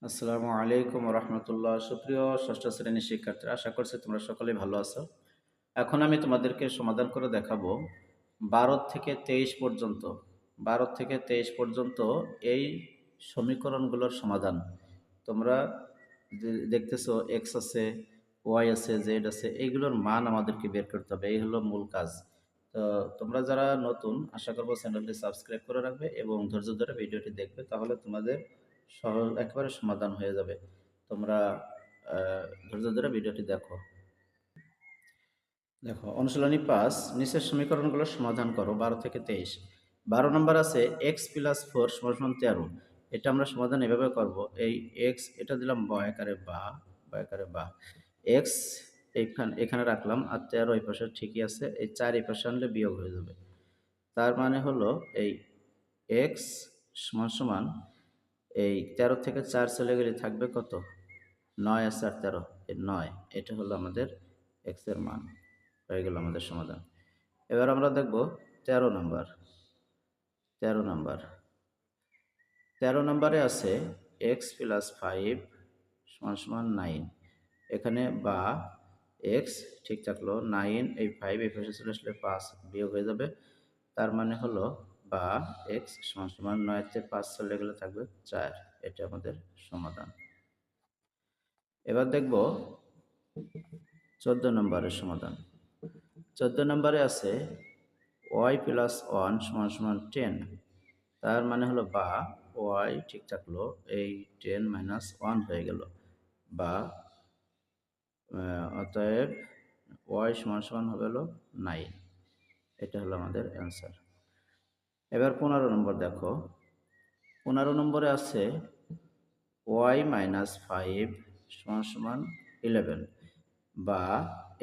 আসসালামু আলাইকুম রহমতুল্লাহ। সুপ্রিয় ষষ্ঠ শ্রেণীর শিক্ষার্থীরা, আশা করছি তোমরা সকলেই ভালো আছো। এখন আমি তোমাদেরকে সমাধান করে দেখাবো 12 থেকে 23 পর্যন্ত এই সমীকরণগুলোর সমাধান। তোমরা যে দেখতেছো এক্স আছে, ওয়াই আছে, জেড আছে, এইগুলোর মান আমাদেরকে বের করতে হবে। এই হলো মূল কাজ। তো তোমরা যারা নতুন, আশা করবো চ্যানেলটি সাবস্ক্রাইব করে রাখবে এবং ধৈর্য ধরে ভিডিওটি দেখবে, তাহলে তোমাদের সহজ একেবারে সমাধান হয়ে যাবে। তোমরা ধৈর্য ধরে ভিডিওটি দেখো। দেখো, অনুশীলনী 5, নিচের সমীকরণগুলোর সমাধান করো 12 থেকে 23। 12 নম্বর আছে x+4 = 13। এটা আমরা সমাধান এভাবে করব। এই x এটা দিলাম ব আকারে বা এক্স এখানে রাখলাম, আর 13 এই পাশে ঠিকই আছে। এই 4 এই পাশে আনলে বিয়োগ হয়ে যাবে। তার মানে হলো এই x সমান সমান এই 13 থেকে 4 চলে গেলে থাকবে কত? 9 আছে আর 13, এই 9। এটা হলো আমাদের x এর মান। হয়ে গেল আমাদের সমাধান। এবার আমরা দেখব 13 নম্বর। 13 নম্বরে আছে x+5 = 9। এখানে বা x ঠিক থাকলো, 9 এই 5 এই পাশে চলে আসলে 5 বিয়োগ হয়ে যাবে। তার মানে হলো বা x = 9 তে 5 চলে গেলে থাকবে 4। এটা আমাদের সমাধান। এবার দেখব 14 নম্বরের সমাধান। 14 নম্বরে আছে y+1 = 10। তার মানে হলো বা y ঠিক থাকলো, এই 10 - 1 হয়ে গেল। বা অতএব y = হবে হলো 9। এটা হলো আমাদের অ্যান্সার। এবার 15 নম্বর দেখো। 15 নম্বরে আছে y-5 = 11। বা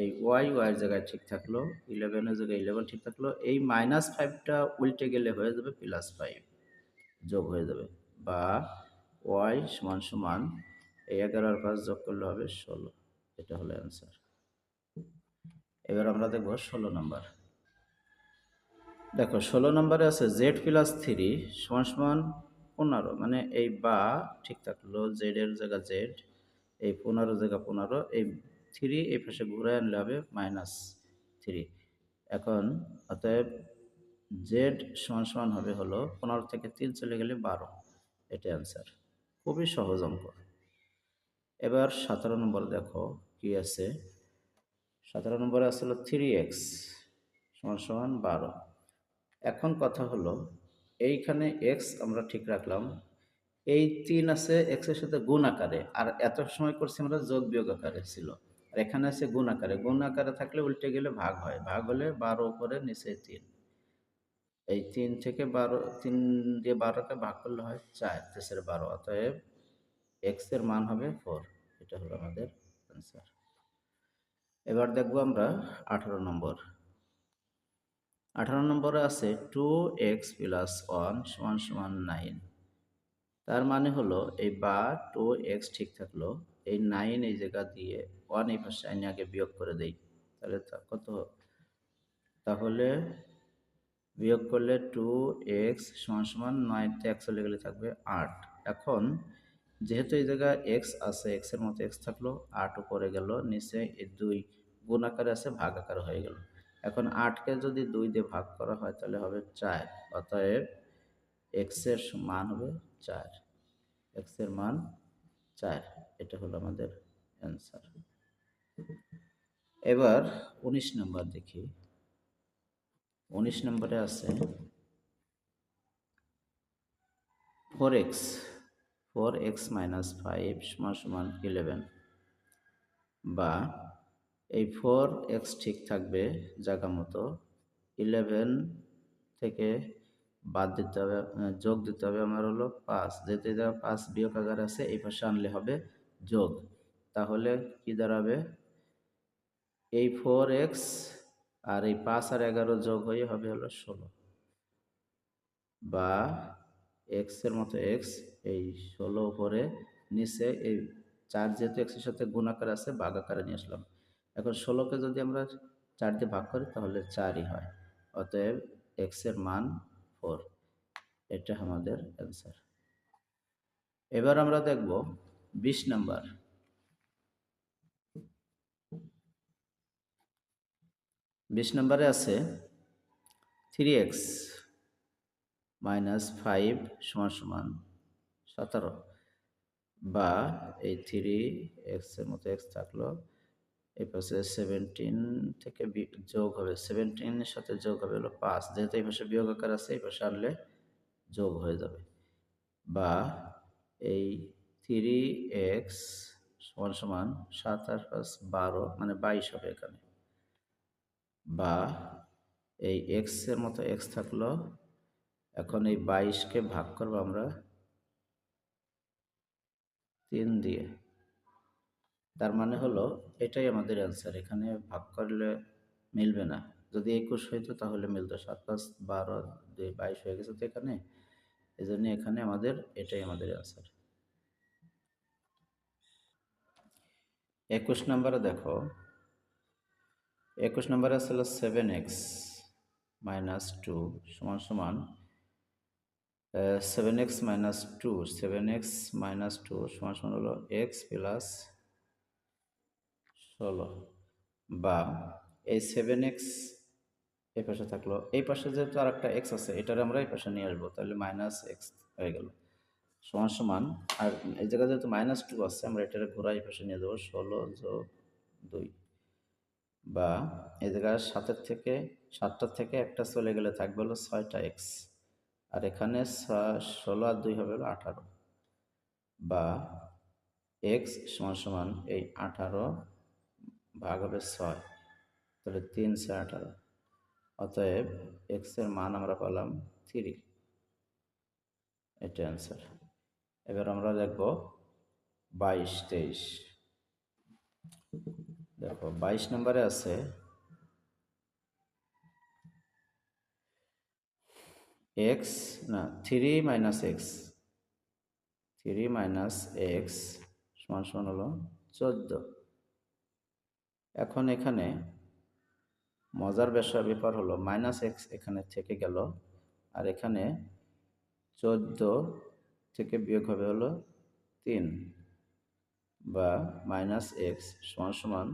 এই y এর জায়গায় ঠিক থাকলো, 11 এর জায়গায় 11 ঠিক থাকলো। এই -5টা উল্টে গেলে হয়ে যাবে +5, যোগ হয়ে যাবে। বা y এই 11 আর 5 যোগ করলে হবে 16। এটা হলো অ্যান্সার। এবার আমরা দেখব 16 নম্বর। দেখো, 16 নম্বরে আছে z+3 = 15। মানে এই বা ঠিক থাকলো, জেড এর জায়গা জেড, এই 15 জায়গা 15, এই 3 এই পাশে ঘুরে আনলে হবে -3। এখন অতএব জেড সমান হবে হলো 15 থেকে 3 চলে গেলে 12। এটা অ্যান্সার। খুবই সহজ অঙ্ক। এবার 17 নম্বর দেখো কি আছে। 17 নম্বরে আছে হলো 3x = 12। এখন কথা হলো, এইখানে x আমরা ঠিক রাখলাম, এই 3 আছে x এর সাথে গুণ আকারে, আর এত সময় করছি আমরা যোগ বিয়োগ আকারে ছিল। আর এখানে আছে গুণ আকারে। গুণ আকারে থাকলে উল্টে গেলে ভাগ হয়। ভাগ হলে 12 উপরে নিচে 3। এই 3 থেকে 12, 3 দিয়ে 12কে ভাগ করলে হয় 4, 4 12। অতএব x এর মান হবে 4। এটা হলো আমাদের অ্যান্সার। এবার দেখব আমরা 18 নম্বর। 18 নম্বরে আছে 2x+1 = 9। তার মানে হলো এই বা 2x ঠিক থাকলো, এই 9 এই জায়গা দিয়ে 1 এই পাশে আইনে আগে বিয়োগ করে দেই। তাহলে কত? তাহলে বিয়োগ করলে 2x = 9 তে 1 চলে গেলে থাকবে 8। এখন যেহেতু এই জায়গায় x আছে, x এর মতো x থাকলো, 8 উপরে গেল, নিচে এই 2 গুণ আকারে আছে, ভাগ আকারে হয়ে গেল। এখন 8কে যদি 2 দিয়ে ভাগ করা হয় তাহলে হবে 4। অতএব x এর মান হবে 4। x এর মান 4। এটা হলো আমাদের অ্যান্সার। এবার 19 নম্বর দেখি। 19 নম্বরে আছে 4x 4x-5 = 11। বা এই 4x ঠিক থাকবে জায়গা মতো, 11 থেকে বাদ দিতে হবে, যোগ দিতে হবে আমার হলো 5। যেহেতু এই জায়গায় 5 বিয়োগ আকার আছে, এই পাশে আনলে হবে যোগ। তাহলে কি দাঁড়াবে? এই 4x আর এই 5 আর 11 যোগ হয়ে হবে হলো 16। বা x এর মতো x, এই 16 উপরে নিচে এই 4, যেহেতু x এর সাথে গুণ আকার আছে, ভাগ আকারে নিয়ে আসলাম। এখন 16কে যদি আমরা 4 দিয়ে ভাগ করি তাহলে 4ই হয়। অতএব x এর মান 4। এটা আমাদের অ্যান্সার। এবার আমরা দেখব 20 নাম্বার। 20 নম্বরে আছে 3x মাইনাস 5 সমান সমান 17, বা এই 3x এর মতো x থাকলো, এই পাশে 17 থেকে যোগ হবে, 17 এর সাথে যোগ হবে হলো 5, যেহেতু এই পাশে বিয়োগ আকার আছে এই পাশে আনলে যোগ হয়ে যাবে। বা এই 3x সমান সমান 7 আর 5 12 মানে 22 হবে এখানে। বা এই x এর মতো x থাকলো, এখন এই 22কে ভাগ করবো আমরা 3 দিয়ে। তার মানে হলো এটাই আমাদের অ্যান্সার, এখানে ভাগ করলে মিলবে না। যদি 21 হইতো তাহলে মিলতো, 7 5 12 2 22 হয়ে গেছে তো এখানে, এই জন্য এখানে আমাদের এটাই আমাদের অ্যান্সার। 21 নম্বরে দেখো, 21 নম্বরে ছিল 7x মাইনাস 2 সমান সমান 7x মাইনাস 2, 7x মাইনাস 2 সমান সমান হলো x প্লাস 16। বা এই 7x এই পাশে থাকলো, এই পাশে যেহেতু আর একটা এক্স আছে এটার আমরা এই পাশে নিয়ে আসবো, তাহলে মাইনাস এক্স হয়ে গেল সমান সমান। আর এই জায়গায় যেহেতু মাইনাস 2 আছে আমরা এটার ঘোরা এই পাশে নিয়ে যাবো, 16 যোগ 2। বা এই জায়গায় 7টার থেকে একটা চলে গেলে থাকবে হলো 6টা এক্স, আর এখানে 16 আর 2 হবে হলো 18। বা এক্স সমান সমান এই 18 ভাগ হবে 6, তাহলে 3 6 18, অতএব এক্স এর মান আমরা পেলাম 3। এটা অ্যান্সার। এবার আমরা দেখব 22 23। দেখো 22 নম্বরে আছে x না 3 মাইনাস এক্স, 3 মাইনাস এক্স সমান সমান হলো 14। এখন এখানে মজার ব্যাপার হলো মাইনাস এক্স এখানে থেকে গেল, আর এখানে 14 থেকে বিয়োগ হবে হলো 3। বা মাইনাস এক্স সমান সমান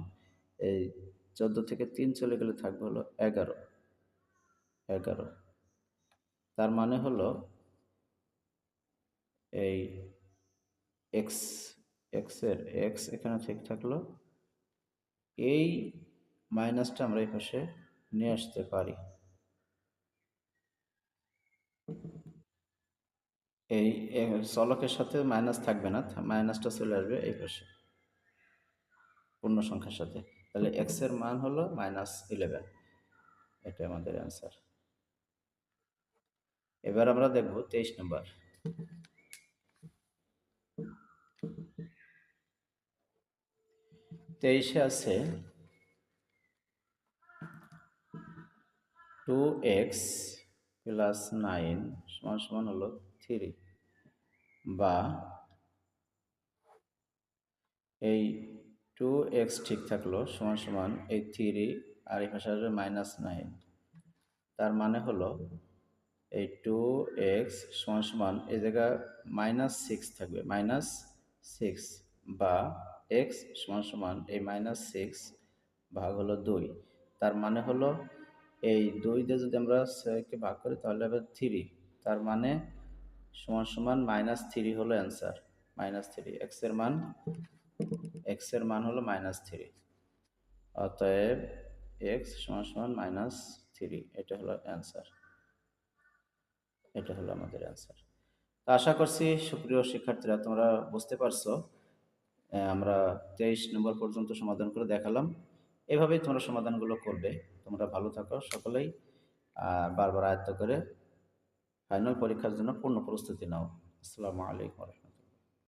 এই 14 থেকে 3 চলে গেলে থাকবে হলো 11। তার মানে হলো এই এক্স এক্সের এক্স এখানে ঠিক থাকলো, এই মাইনাসটা আমরা এই পাশে নিয়ে আসতে পারি। এই চলকের সাথে মাইনাস থাকবে না, মাইনাসটা চলে আসবে এই পাশে পূর্ণ সংখ্যার সাথে, তাহলে এক্স এর মান হলো -11। এটা আমাদের অ্যান্সার। এবার আমরা দেখব 23 নম্বর। 23-এ আছে 2x প্লাস 9 সমান সমান হলো 3। বা এই 2x ঠিক থাকলো সমান সমান এই 3 আর এই পাশে আসবে -9। তার মানে হলো এই 2x সমান সমান এই জায়গায় -6 থাকবে, -6। বা x সমান সমান এই -6 ভাগ হলো 2। তার মানে হলো এই 2 দিয়ে যদি আমরা 6কে ভাগ করি তাহলে হবে 3। তার মানে সমান সমান -3 হলো অ্যান্সার। -3 x এর মান হলো -3, অতএব x সমান সমান -3। এটা হলো অ্যান্সার। এটা হলো আমাদের অ্যান্সার। তো আশা করছি সুপ্রিয় শিক্ষার্থীরা তোমরা বুঝতে পারছো। আমরা 23 নম্বর পর্যন্ত সমাধান করে দেখালাম, এভাবেই তোমরা সমাধানগুলো করবে। তোমরা ভালো থাকো সকলেই, বারবার আয়ত্ত করে ফাইনাল পরীক্ষার জন্য পূর্ণ প্রস্তুতি নাও। আসসালামু আলাইকুম।